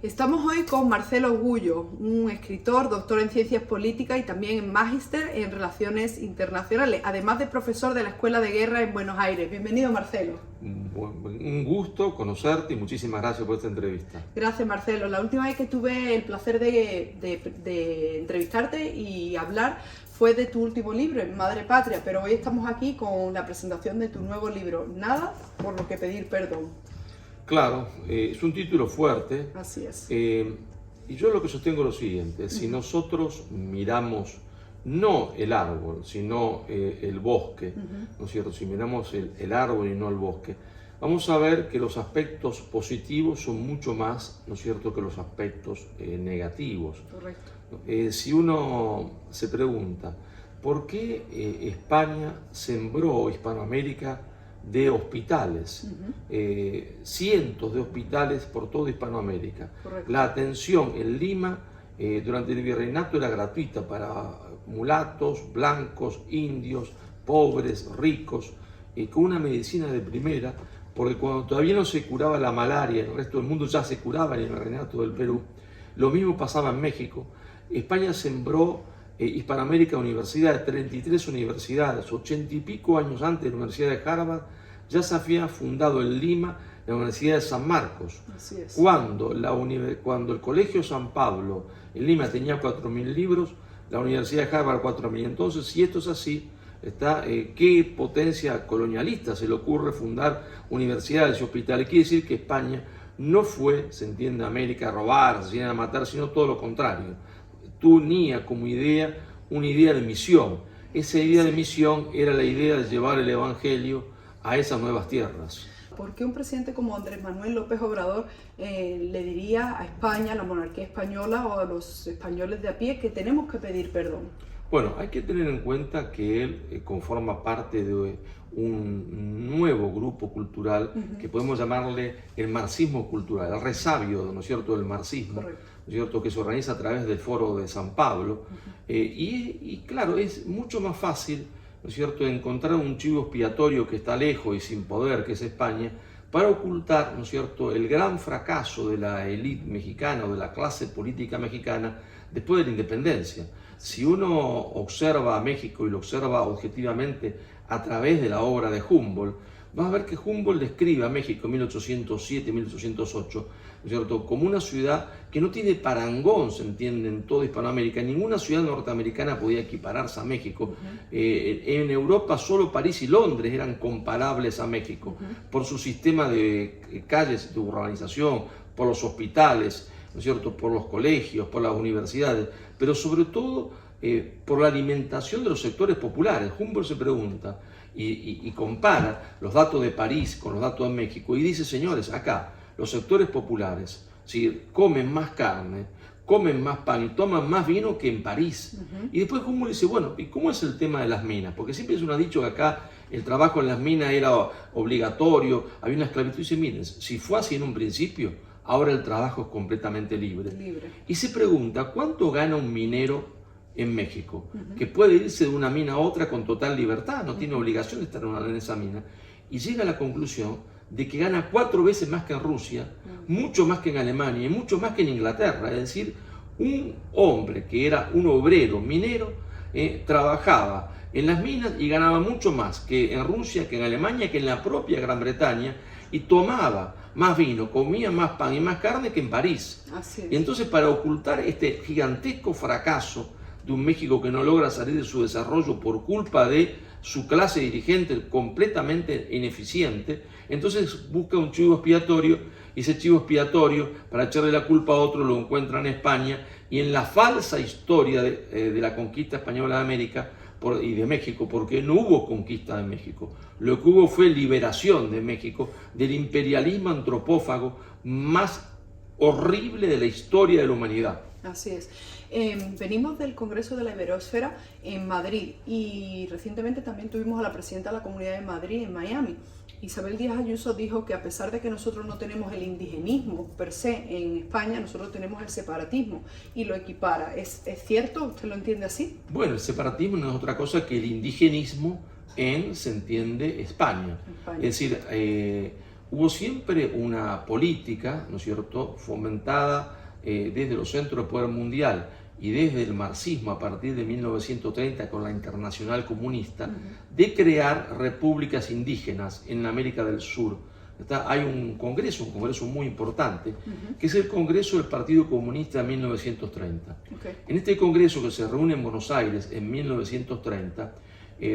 Estamos hoy con Marcelo Augullo, un escritor, doctor en Ciencias Políticas y también en Magíster en Relaciones Internacionales, además de profesor de la Escuela de Guerra en Buenos Aires. Bienvenido, Marcelo. Un gusto conocerte y muchísimas gracias por esta entrevista. Gracias, Marcelo. La última vez que tuve el placer de entrevistarte y hablar fue de tu último libro, Madre Patria, pero hoy estamos aquí con la presentación de tu nuevo libro, Nada por lo que pedir perdón. Claro, es un título fuerte. Así es. Y yo lo que sostengo es lo siguiente: si nosotros miramos no el árbol, sino el bosque, ¿no es cierto? Si miramos el árbol y no el bosque, vamos a ver que los aspectos positivos son mucho más, ¿no es cierto?, que los aspectos negativos. Correcto. Si uno se pregunta, ¿por qué España sembró Hispanoamérica de hospitales? Cientos de hospitales por toda Hispanoamérica. Correcto. La atención en Lima durante el virreinato era gratuita para mulatos, blancos, indios, pobres, ricos, con una medicina de primera, porque cuando todavía no se curaba la malaria, el resto del mundo ya se curaba en el virreinato del Perú. Lo mismo pasaba en México. España sembró Hispanoamérica universidades, 33 universidades, 80 y pico años antes de la Universidad de Harvard, ya se había fundado en Lima la Universidad de San Marcos. Así es. Cuando el Colegio San Pablo en Lima tenía 4.000 libros, la Universidad de Harvard 4.000. Entonces, si esto es así, ¿qué potencia colonialista se le ocurre fundar universidades y hospitales? Quiere decir que España no fue, se entiende, a América a robar, a matar, sino todo lo contrario. Tenía como idea una idea de misión. Esa idea de misión era la idea de llevar el Evangelio a esas nuevas tierras. ¿Por qué un presidente como Andrés Manuel López Obrador le diría a España, a la monarquía española o a los españoles de a pie que tenemos que pedir perdón? Bueno, hay que tener en cuenta que él conforma parte de un nuevo grupo cultural que podemos llamarle el marxismo cultural, el resabio, ¿no es cierto?, del marxismo. Correcto. ¿No es cierto?, que se organiza a través del Foro de San Pablo. Y claro, es mucho más fácil, ¿no es cierto?, encontrar un chivo expiatorio que está lejos y sin poder, que es España, para ocultar, ¿no es cierto?, el gran fracaso de la élite mexicana o de la clase política mexicana después de la independencia. Si uno observa a México y lo observa objetivamente a través de la obra de Humboldt, vas a ver que Humboldt describe a México en 1807-1808, ¿no es cierto?, como una ciudad que no tiene parangón, se entiende, en toda Hispanoamérica. Ninguna ciudad norteamericana podía equipararse a México. En Europa solo París y Londres eran comparables a México por su sistema de calles, de urbanización, por los hospitales, ¿no es cierto?, por los colegios, por las universidades, pero sobre todo por la alimentación de los sectores populares. Humboldt se pregunta y compara los datos de París con los datos de México y dice, señores, acá los sectores populares, ¿sí?, comen más carne, comen más pan y toman más vino que en París. Y después Humboldt dice, bueno, ¿y cómo es el tema de las minas? Porque siempre se nos ha dicho que acá el trabajo en las minas era obligatorio, había una esclavitud. Y dice, miren, si fue así en un principio, ahora el trabajo es completamente libre. Y se pregunta, ¿cuánto gana un minero en México? Que puede irse de una mina a otra con total libertad, no tiene obligación de estar en esa mina. Y llega a la conclusión de que gana 4 veces más que en Rusia, mucho más que en Alemania y mucho más que en Inglaterra. Es decir, un hombre que era un obrero minero trabajaba en las minas y ganaba mucho más que en Rusia, que en Alemania, que en la propia Gran Bretaña, y tomaba más vino, comía más pan y más carne que en París. Así es. Y entonces, para ocultar este gigantesco fracaso de un México que no logra salir de su desarrollo por culpa de su clase dirigente completamente ineficiente, entonces busca un chivo expiatorio, y ese chivo expiatorio, para echarle la culpa a otro, lo encuentra en España, y en la falsa historia de la conquista española de América y de México, porque no hubo conquista de México. Lo que hubo fue liberación de México del imperialismo antropófago más horrible de la historia de la humanidad. Así es. Venimos del Congreso de la Iberosfera en Madrid y recientemente también tuvimos a la presidenta de la Comunidad de Madrid en Miami. Isabel Díaz Ayuso dijo que a pesar de que nosotros no tenemos el indigenismo per se en España, nosotros tenemos el separatismo y lo equipara. ¿Es cierto? ¿Usted lo entiende así? Bueno, el separatismo no es otra cosa que el indigenismo se entiende, España. Es decir, hubo siempre una política, ¿no es cierto?, fomentada desde los centros de poder mundial y desde el marxismo a partir de 1930 con la Internacional Comunista, de crear repúblicas indígenas en América del Sur. Hay un congreso muy importante, que es el Congreso del Partido Comunista de 1930. En este congreso, que se reúne en Buenos Aires en 1930,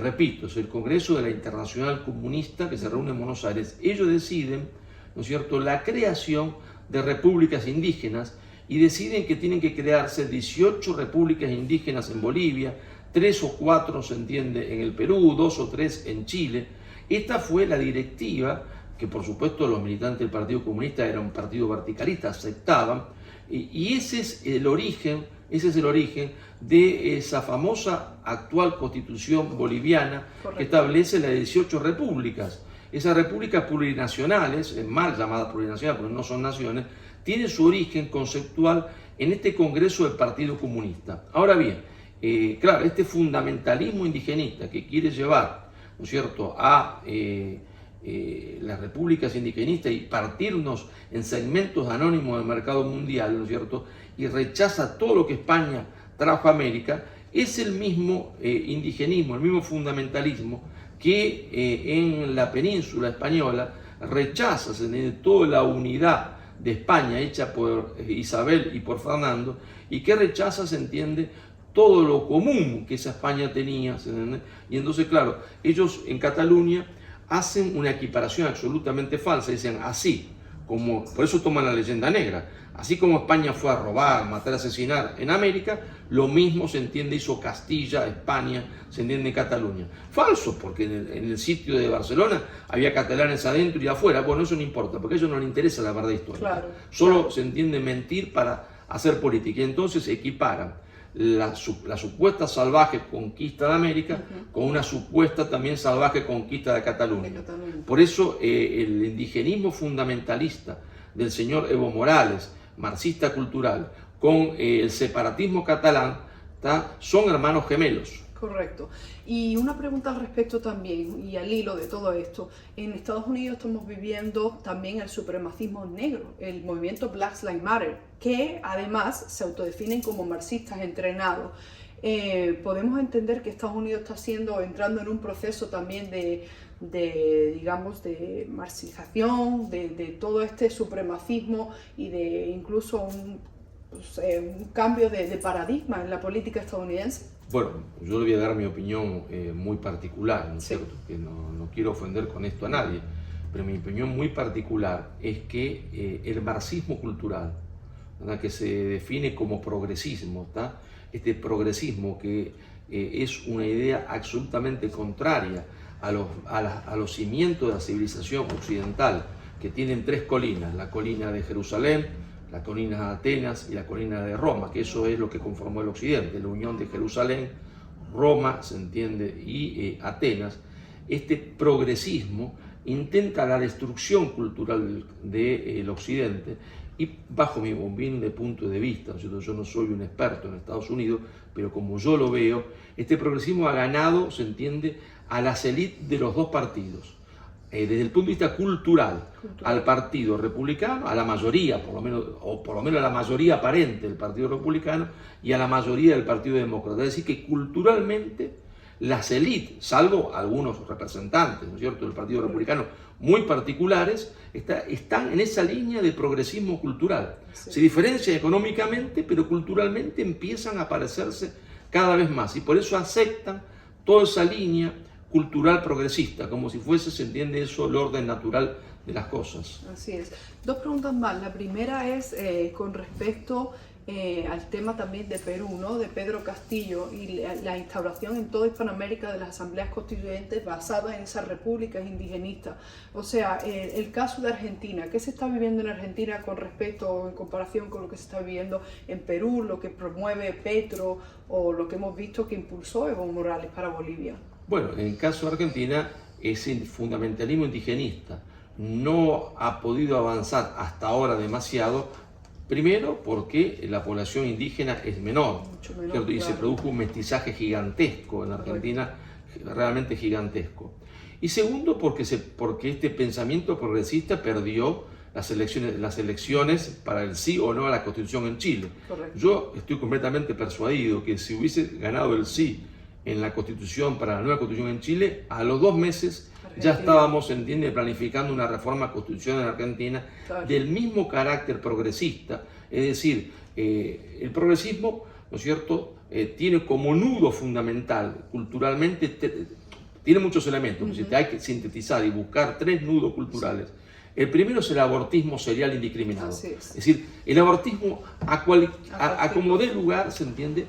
repito, es el Congreso de la Internacional Comunista que se reúne en Buenos Aires, ellos deciden, ¿no es cierto?, la creación de repúblicas indígenas, y deciden que tienen que crearse 18 repúblicas indígenas en Bolivia, 3 o 4 se entiende en el Perú, 2 o 3 en Chile. Esta fue la directiva que, por supuesto, los militantes del Partido Comunista, era un partido verticalista, aceptaban, y ese es el origen de esa famosa actual constitución boliviana. Correcto. Que establece las 18 repúblicas. Esas repúblicas plurinacionales, mal llamadas plurinacionales porque no son naciones, tienen su origen conceptual en este Congreso del Partido Comunista. Ahora bien, claro, este fundamentalismo indigenista que quiere llevar, ¿no es cierto?, a las repúblicas indigenistas y partirnos en segmentos anónimos del mercado mundial, ¿no es cierto?, y rechaza todo lo que España trajo a América, es el mismo indigenismo, el mismo fundamentalismo que en la península española rechaza toda la unidad de España hecha por Isabel y por Fernando, y que rechaza, se entiende, todo lo común que esa España tenía, ¿se entiende? Y entonces, claro, ellos en Cataluña hacen una equiparación absolutamente falsa, dicen así, como, por eso toman la leyenda negra, así como España fue a robar, matar, asesinar en América, lo mismo, se entiende, hizo Castilla, España, se entiende, Cataluña. Falso, porque en el sitio de Barcelona había catalanes adentro y afuera. Bueno, eso no importa, porque a ellos no les interesa la verdad histórica. Claro, solo se entiende mentir para hacer política. Y entonces equiparan la supuesta salvaje conquista de América con una supuesta también salvaje conquista de Cataluña. Por eso el indigenismo fundamentalista del señor Evo Morales, marxista cultural, con el separatismo catalán, son hermanos gemelos. Correcto. Y una pregunta al respecto también, y al hilo de todo esto. En Estados Unidos estamos viviendo también el supremacismo negro, el movimiento Black Lives Matter, que además se autodefinen como marxistas entrenados. Podemos entender que Estados Unidos está entrando en un proceso también digamos, de marxización, de todo este supremacismo y de incluso un cambio de paradigma en la política estadounidense. Bueno, yo le voy a dar mi opinión muy particular, ¿no es cierto? Que no quiero ofender con esto a nadie, pero mi opinión muy particular es que el marxismo cultural, ¿verdad?, que se define como progresismo, ¿está? Este progresismo que es una idea absolutamente contraria a los cimientos de la civilización occidental, que tienen 3 colinas, la colina de Jerusalén, la colina de Atenas y la colina de Roma, que eso es lo que conformó el occidente, la unión de Jerusalén, Roma, se entiende, y Atenas. Este progresismo intenta la destrucción cultural del occidente, y bajo mi bombín de punto de vista, yo no soy un experto en Estados Unidos, pero como yo lo veo, este progresismo ha ganado, se entiende, a las élites de los 2 partidos. Desde el punto de vista cultural, al Partido Republicano, a la mayoría, por lo menos a la mayoría aparente del Partido Republicano, y a la mayoría del Partido Demócrata. Es decir, que culturalmente las élites, salvo algunos representantes, ¿no es cierto?, del Partido Republicano muy particulares, están en esa línea de progresismo cultural. Sí. Se diferencian económicamente, pero culturalmente empiezan a parecerse cada vez más, y por eso aceptan toda esa línea cultural progresista, como si fuese, se entiende eso, el orden natural de las cosas. Así es. 2 preguntas más. La primera es con respecto al tema también de Perú, ¿no?, de Pedro Castillo y la instauración en toda Hispanoamérica de las asambleas constituyentes basadas en esas repúblicas indigenistas. O sea, el caso de Argentina, ¿qué se está viviendo en Argentina con respecto, en comparación con lo que se está viviendo en Perú, lo que promueve Petro o lo que hemos visto que impulsó Evo Morales para Bolivia? Bueno, en el caso de Argentina, ese fundamentalismo indigenista no ha podido avanzar hasta ahora demasiado, primero porque la población indígena es menor, ¿cierto? Y se produjo un mestizaje gigantesco en Argentina, realmente gigantesco. Y segundo, porque este pensamiento progresista perdió las elecciones para el sí o no a la Constitución en Chile. Correcto. Yo estoy completamente persuadido que si hubiese ganado el sí en la Constitución para la nueva Constitución en Chile, a los 2 meses ya estábamos, entiende, planificando una reforma constitucional en Argentina, claro, del mismo carácter progresista. Es decir, el progresismo, ¿no es cierto?, tiene como nudo fundamental culturalmente, tiene muchos elementos, si te hay que sintetizar y buscar 3 nudos culturales. Sí. El primero es el abortismo serial indiscriminado. Es decir, el abortismo a como dé lugar, ¿se entiende?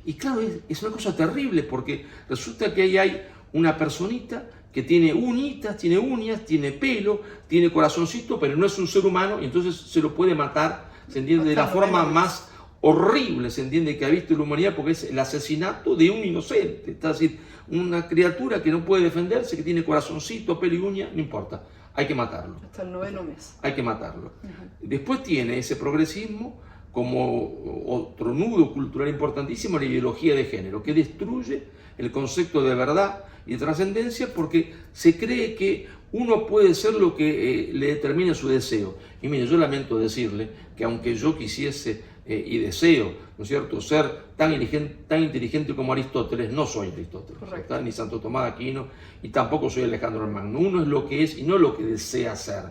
Y claro, es una cosa terrible, porque resulta que ahí hay una personita que tiene uñitas, tiene uñas, tiene pelo, tiene corazoncito, pero no es un ser humano, y entonces se lo puede matar, ¿se entiende?, de la forma más horrible, ¿se entiende?, que ha visto la humanidad, porque es el asesinato de un inocente. Es decir, una criatura que no puede defenderse, que tiene corazoncito, pelo y uña, no importa, hay que matarlo. Hasta el 9º mes. Hay que matarlo. Después tiene ese progresismo como otro nudo cultural importantísimo, la ideología de género, que destruye el concepto de verdad y de trascendencia, porque se cree que uno puede ser lo que le determine su deseo. Y mire, yo lamento decirle que aunque yo quisiese y deseo, ¿no es cierto?, ser tan inteligente como Aristóteles, no soy Aristóteles, ni Santo Tomás de Aquino, y tampoco soy Alejandro el Magno. Uno es lo que es y no lo que desea ser,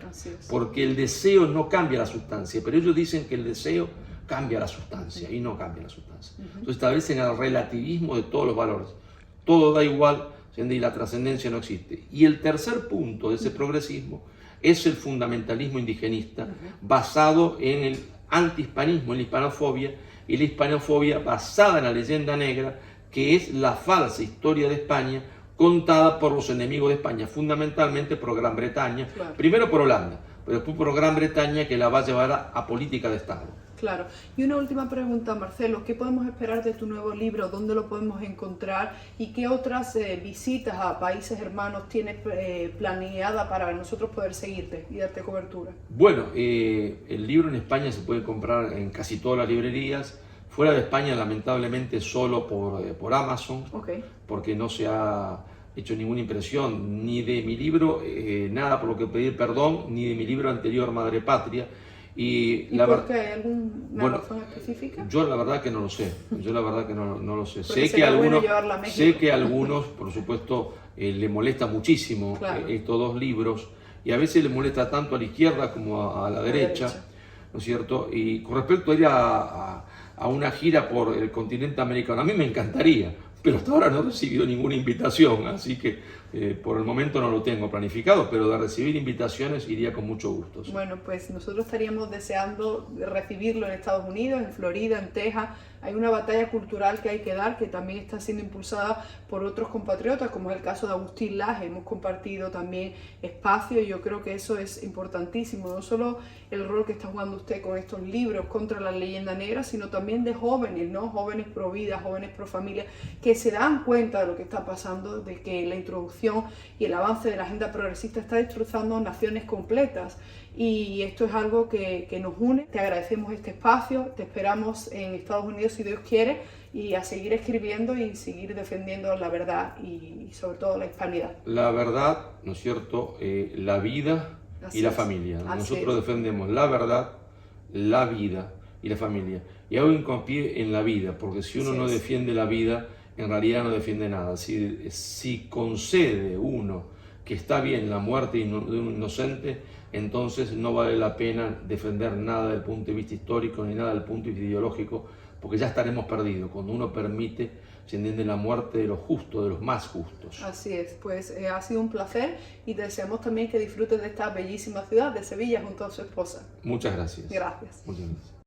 porque el deseo no cambia la sustancia, pero ellos dicen que el deseo cambia la sustancia, y no cambia la sustancia. Entonces establecen el relativismo de todos los valores. Todo da igual, y la trascendencia no existe. Y el tercer punto de ese progresismo es el fundamentalismo indigenista, basado en el antihispanismo, en la hispanofobia, y la hispanofobia basada en la leyenda negra, que es la falsa historia de España contada por los enemigos de España, fundamentalmente por Gran Bretaña, primero por Holanda, pero después por Gran Bretaña, que la va a llevar a política de Estado. Claro. Y una última pregunta, Marcelo, ¿qué podemos esperar de tu nuevo libro? ¿Dónde lo podemos encontrar? ¿Y qué otras visitas a países hermanos tienes planeada para nosotros poder seguirte y darte cobertura? Bueno, el libro en España se puede comprar en casi todas las librerías. Fuera de España, lamentablemente, solo por Amazon, porque no se ha hecho ninguna impresión ni de mi libro, nada por lo que pedir perdón, ni de mi libro anterior, Madre Patria. ¿Y por qué? ¿Hay alguna razón específica? Yo la verdad que no lo sé, no lo sé. Sé que a algunos, por supuesto, le molesta muchísimo estos 2 libros, y a veces le molesta tanto a la izquierda como a la derecha, ¿no es cierto? Y con respecto a ir a una gira por el continente americano, a mí me encantaría, pero hasta ahora no he recibido ninguna invitación, así que por el momento no lo tengo planificado, pero de recibir invitaciones iría con mucho gusto. ¿Sí? Bueno, pues nosotros estaríamos deseando recibirlo en Estados Unidos, en Florida, en Texas. Hay una batalla cultural que hay que dar, que también está siendo impulsada por otros compatriotas, como es el caso de Agustín Laje. Hemos compartido también espacio, y yo creo que eso es importantísimo, no solo el rol que está jugando usted con estos libros contra la leyenda negra, sino también de jóvenes, ¿no? Jóvenes pro vida, jóvenes pro familia, que se dan cuenta de lo que está pasando, de que la introducción y el avance de la agenda progresista está destrozando naciones completas. Y esto es algo que nos une. Te agradecemos este espacio, te esperamos en Estados Unidos si Dios quiere, y a seguir escribiendo y seguir defendiendo la verdad y sobre todo la hispanidad. La verdad, ¿no es cierto?, la vida y la familia. Nosotros defendemos la verdad, la vida y la familia. Y hago hincapié en la vida, porque si uno no defiende la vida, en realidad no defiende nada. Si concede uno que está bien la muerte de un inocente, entonces no vale la pena defender nada del punto de vista histórico ni nada del punto de vista ideológico, porque ya estaremos perdidos cuando uno permite, se entiende, la muerte de los justos, de los más justos. Así es, pues ha sido un placer, y te deseamos también que disfrutes de esta bellísima ciudad de Sevilla junto a su esposa. Muchas gracias. Gracias. Muchas gracias.